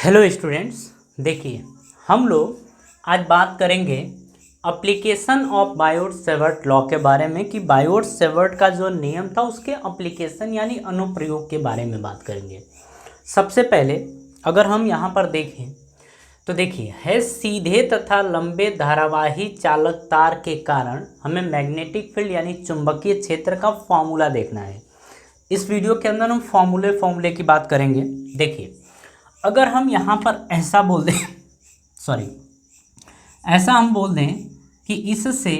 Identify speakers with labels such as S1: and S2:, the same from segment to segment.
S1: Hello students, देखिए हम लोग आज बात करेंगे एप्लीकेशन ऑफ बायोट-सेवर्ट लॉ के बारे में कि बायोट-सेवर्ट का जो नियम था उसके एप्लीकेशन यानी अनुप्रयोग के बारे में बात करेंगे। सबसे पहले अगर हम यहाँ पर देखें तो देखिए है सीधे तथा लंबे धारावाही चालक तार के कारण हमें मैग्नेटिक फील्ड यानी चुंबकीय क्षेत्र का फॉर्मूला देखना है। इस वीडियो के अंदर हम फॉर्मूले की बात करेंगे। देखिए अगर हम यहाँ पर ऐसा बोल दें ऐसा हम बोल दें कि इससे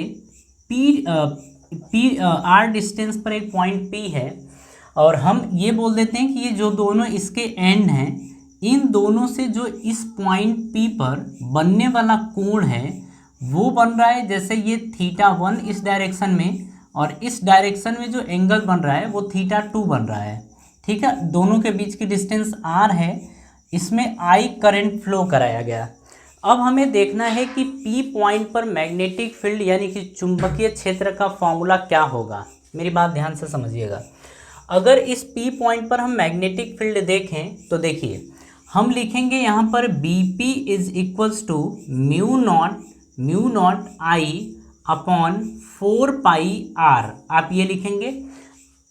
S1: आर डिस्टेंस पर एक पॉइंट P है और हम ये बोल देते हैं कि ये जो दोनों इसके एंड हैं इन दोनों से जो इस पॉइंट P पर बनने वाला कोण है वो बन रहा है, जैसे ये θ1 इस डायरेक्शन में और इस डायरेक्शन में जो एंगल बन रहा है वो θ2 बन रहा है। ठीक है, दोनों के बीच की डिस्टेंस r है, इसमें I करंट फ्लो कराया गया। अब हमें देखना है कि P पॉइंट पर मैग्नेटिक फील्ड यानी कि चुंबकीय क्षेत्र का फॉर्मूला क्या होगा। मेरी बात ध्यान से समझिएगा। अगर इस P पॉइंट पर हम मैग्नेटिक फील्ड देखें तो देखिए हम लिखेंगे यहाँ पर BP is equals to mu not I upon 4πr। आप ये लिखेंगे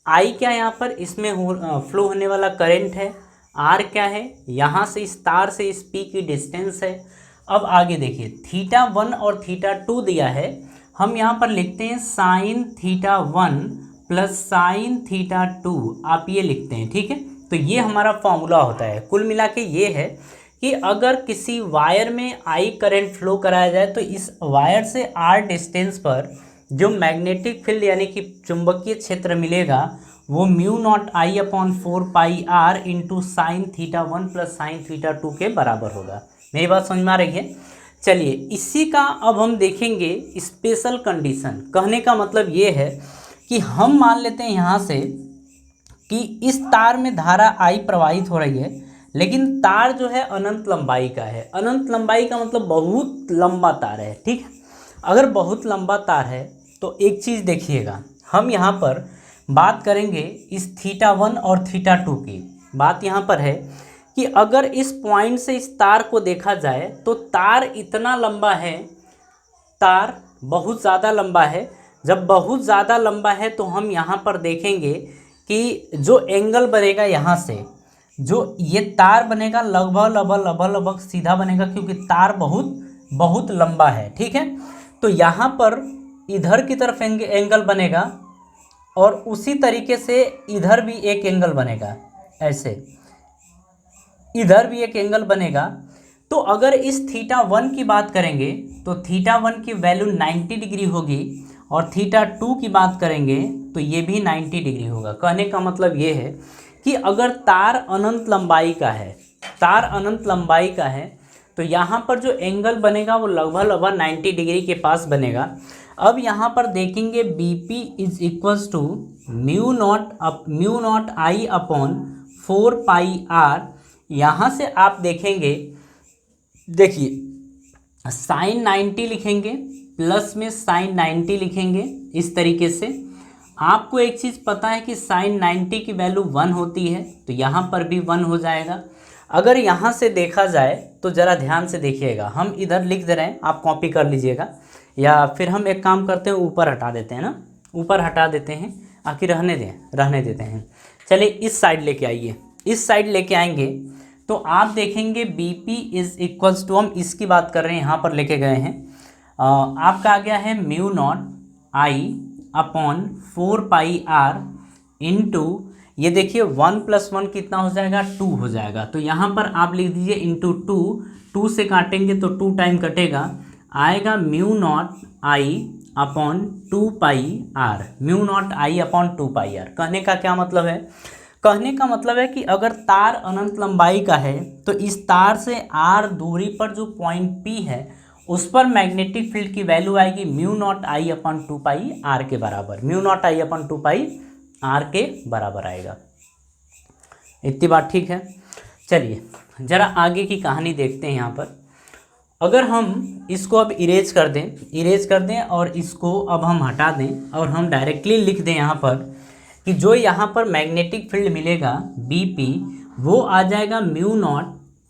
S1: I क्या यहाँ पर इसमें फ्लो होने वाला करंट है, R क्या है यहाँ से इस तार से इस P की डिस्टेंस है। अब आगे देखिए θ1 और θ2 दिया है, हम यहाँ पर लिखते हैं साइन θ1 प्लस साइन θ2, आप ये लिखते हैं। ठीक है, तो ये हमारा फॉर्मूला होता है। कुल मिला के ये है कि अगर किसी वायर में I करंट फ्लो कराया जाए तो इस वायर से R डिस्टेंस पर जो मैग्नेटिक फील्ड यानी कि चुंबकीय क्षेत्र मिलेगा वो mu not I upon 4πr into sine θ1 plus sine θ2 के बराबर होगा। मेरी बात समझ में आ रही है। चलिए इसी का अब हम देखेंगे स्पेशल कंडीशन। कहने का मतलब ये है कि हम मान लेते हैं यहाँ से कि इस तार में धारा I प्रवाहित हो रही है, लेकिन तार जो है अनंत लंबाई का है। अनंत लंबाई का मतलब बहुत लंबा तार है। ठीक है, अगर बहुत लंबा तार है तो एक चीज़ देखिएगा, हम यहाँ पर बात करेंगे इस θ1 और θ2 की। बात यहाँ पर है कि अगर इस पॉइंट से इस तार को देखा जाए तो तार इतना लंबा है, तार बहुत ज़्यादा लंबा है। जब बहुत ज़्यादा लंबा है तो हम यहाँ पर देखेंगे कि जो एंगल बनेगा यहाँ से जो ये तार बनेगा लगभग सीधा बनेगा, क्योंकि तार बहुत लंबा है। ठीक है, तो यहाँ पर इधर की तरफ एंगल बनेगा और उसी तरीके से इधर भी एक एंगल बनेगा, ऐसे इधर भी एक एंगल बनेगा। तो अगर इस θ1 की बात करेंगे तो θ1 की वैल्यू 90 डिग्री होगी और θ2 की बात करेंगे तो ये भी 90 डिग्री होगा। कहने का मतलब ये है कि अगर तार अनंत लंबाई का है तो यहाँ पर जो एंगल बनेगा वो लगभग 90 डिग्री के पास बनेगा। अब यहाँ पर देखेंगे BP is equals to mu not I upon 4πr। यहाँ से आप देखेंगे, देखिए साइन 90 लिखेंगे प्लस में साइन 90 लिखेंगे। इस तरीके से आपको एक चीज़ पता है कि साइन 90 की वैल्यू 1 होती है, तो यहाँ पर भी 1 हो जाएगा। अगर यहाँ से देखा जाए तो ज़रा ध्यान से देखिएगा, हम इधर लिख दे रहे हैं, आप कॉपी कर लीजिएगा या फिर हम एक काम करते हैं ऊपर हटा देते हैं ना, ऊपर हटा देते हैं, आखिर रहने देते हैं। चलिए इस साइड लेके आइए, इस साइड लेके आएंगे तो आप देखेंगे BP इज इक्वल्स टू, हम इसकी बात कर रहे हैं, यहाँ पर लेके गए हैं, आपका आ गया है mu naught I upon 4πr into ये देखिए 1 + 1 कितना हो जाएगा, 2 हो जाएगा। तो यहाँ पर आप लिख दीजिए इंटू 2 से काटेंगे तो 2 टाइम कटेगा, आएगा mu naught I upon 2πr, mu naught I upon 2πr। कहने का क्या मतलब है? कहने का मतलब है कि अगर तार अनंत लंबाई का है तो इस तार से r दूरी पर जो पॉइंट P है उस पर मैग्नेटिक फील्ड की वैल्यू आएगी mu naught I upon 2πr के बराबर, mu naught I upon 2πr के बराबर आएगा। इतनी बात ठीक है। चलिए ज़रा आगे की कहानी देखते हैं। यहाँ पर अगर हम इसको अब इरेज कर दें और इसको अब हम हटा दें और हम डायरेक्टली लिख दें यहाँ पर कि जो यहाँ पर मैग्नेटिक फील्ड मिलेगा BP वो आ जाएगा mu naught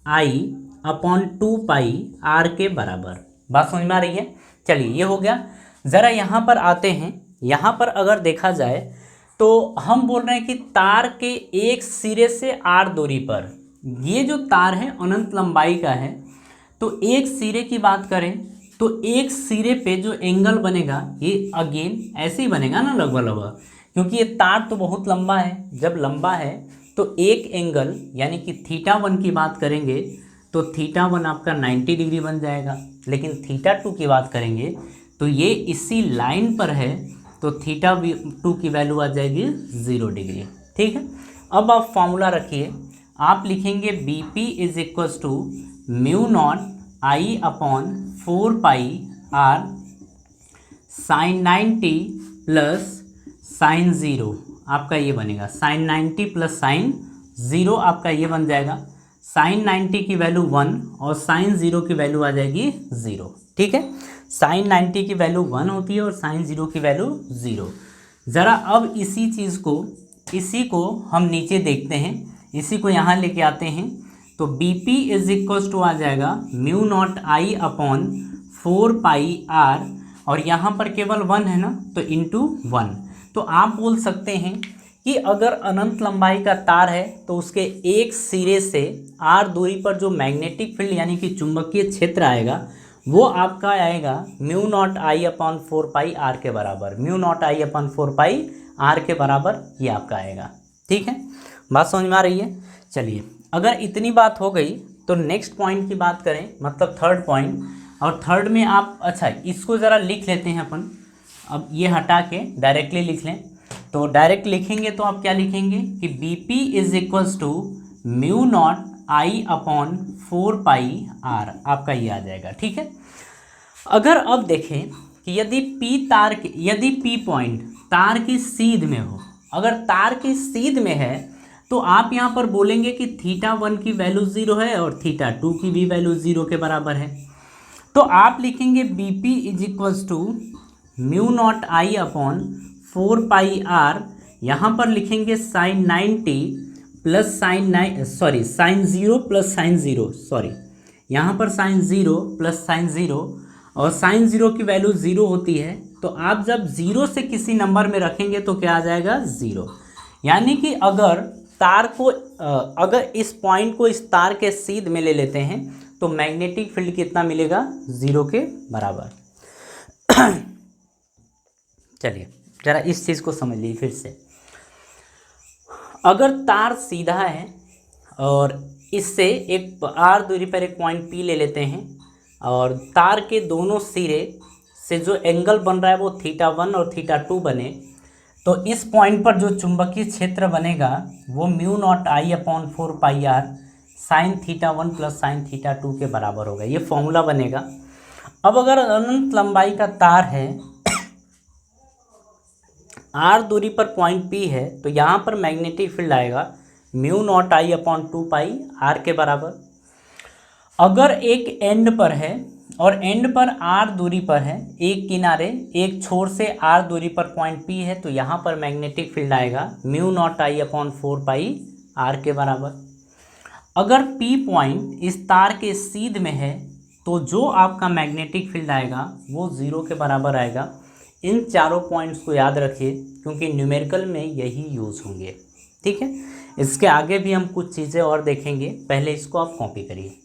S1: I upon 2πr के बराबर। बात समझ में आ रही है? चलिए ये हो गया। ज़रा यहाँ पर आते हैं। यहाँ पर अगर देखा जाए तो हम बोल रहे हैं कि तार के एक सिरे से r दूरी पर, ये जो तार है अनंत लंबाई का है, तो एक सिरे की बात करें तो एक सिरे पे जो एंगल बनेगा ये अगेन ऐसे ही बनेगा ना, लगभग लगभग, क्योंकि ये तार तो बहुत लंबा है। जब लंबा है तो एक एंगल यानी कि θ1 की बात करेंगे तो θ1 आपका 90 डिग्री बन जाएगा। लेकिन θ2 की बात करेंगे तो ये इसी लाइन पर है, तो θ2 की वैल्यू आ जाएगी 0 डिग्री। ठीक है, अब आप फॉर्मूला रखिए। आप लिखेंगे BP is equals to mu not I upon 4πr sine 90 plus sine 0, आपका ये बनेगा साइन 90 प्लस साइन 0, आपका ये बन जाएगा। साइन 90 की वैल्यू 1 और साइन 0 की वैल्यू आ जाएगी 0। ठीक है, साइन 90 की वैल्यू 1 होती है और साइन 0 की वैल्यू 0। ज़रा अब इसी को हम नीचे देखते हैं, इसी को यहाँ लेके आते हैं। तो BP इज इक्वल्स टू आ जाएगा mu naught I upon 4πr, और यहाँ पर केवल 1 है ना, तो इंटू 1। तो आप बोल सकते हैं कि अगर अनंत लंबाई का तार है तो उसके एक सिरे से r दूरी पर जो मैग्नेटिक फील्ड यानी कि चुंबकीय क्षेत्र आएगा वो आपका आएगा mu naught I upon 4πr के बराबर। Mu naught I upon 4πr के बराबर ये आपका आएगा। ठीक है, बात समझ में आ रही है? चलिए, अगर इतनी बात हो गई तो नेक्स्ट पॉइंट की बात करें, मतलब थर्ड पॉइंट। और थर्ड में आप, अच्छा इसको ज़रा लिख लेते हैं अपन। अब ये हटा के डायरेक्टली लिख लें। तो डायरेक्ट लिखेंगे तो आप क्या लिखेंगे कि BP is equals to mu not I upon 4πr, आपका ये आ जाएगा। ठीक है, अगर अब देखें कि यदि P पॉइंट तार की सीध में हो, अगर तार की सीध में है तो आप यहाँ पर बोलेंगे कि θ1 की वैल्यू 0 है और θ2 की भी वैल्यू 0 के बराबर है। तो आप लिखेंगे BP is equals to mu not I upon 4πr, यहाँ पर लिखेंगे sine 90 plus sine 0 plus sine 0, यहाँ पर साइन 0 प्लस साइन 0, और साइन 0 की वैल्यू 0 होती है। तो आप जब 0 से किसी नंबर में रखेंगे तो क्या आ जाएगा 0। यानी कि अगर इस पॉइंट को इस तार के सीध में ले लेते हैं तो मैग्नेटिक फील्ड कितना मिलेगा, 0 के बराबर। चलिए जरा इस चीज़ को समझ लीजिए फिर से। अगर तार सीधा है और इससे एक r दूरी पर एक पॉइंट P ले लेते हैं, और तार के दोनों सिरे से जो एंगल बन रहा है वो θ1 और θ2 बने, तो इस पॉइंट पर जो चुंबकीय क्षेत्र बनेगा वो mu not I upon 4πr sine θ1 plus sine θ2 के बराबर होगा। ये फॉर्मूला बनेगा। अब अगर अनंत लंबाई का तार है, r दूरी पर पॉइंट P है, तो यहाँ पर मैग्नेटिक फील्ड आएगा mu naught I upon 2πr के बराबर। अगर एक एंड पर है और एंड पर r दूरी पर है, एक किनारे एक छोर से r दूरी पर पॉइंट P है, तो यहाँ पर मैग्नेटिक फील्ड आएगा mu naught I upon 4πr के बराबर। अगर P पॉइंट इस तार के सीध में है तो जो आपका मैग्नेटिक फील्ड आएगा वो 0 के बराबर आएगा। इन चारों पॉइंट्स को याद रखिए क्योंकि न्यूमेरिकल में यही यूज़ होंगे। ठीक है, इसके आगे भी हम कुछ चीज़ें और देखेंगे, पहले इसको आप कॉपी करिए।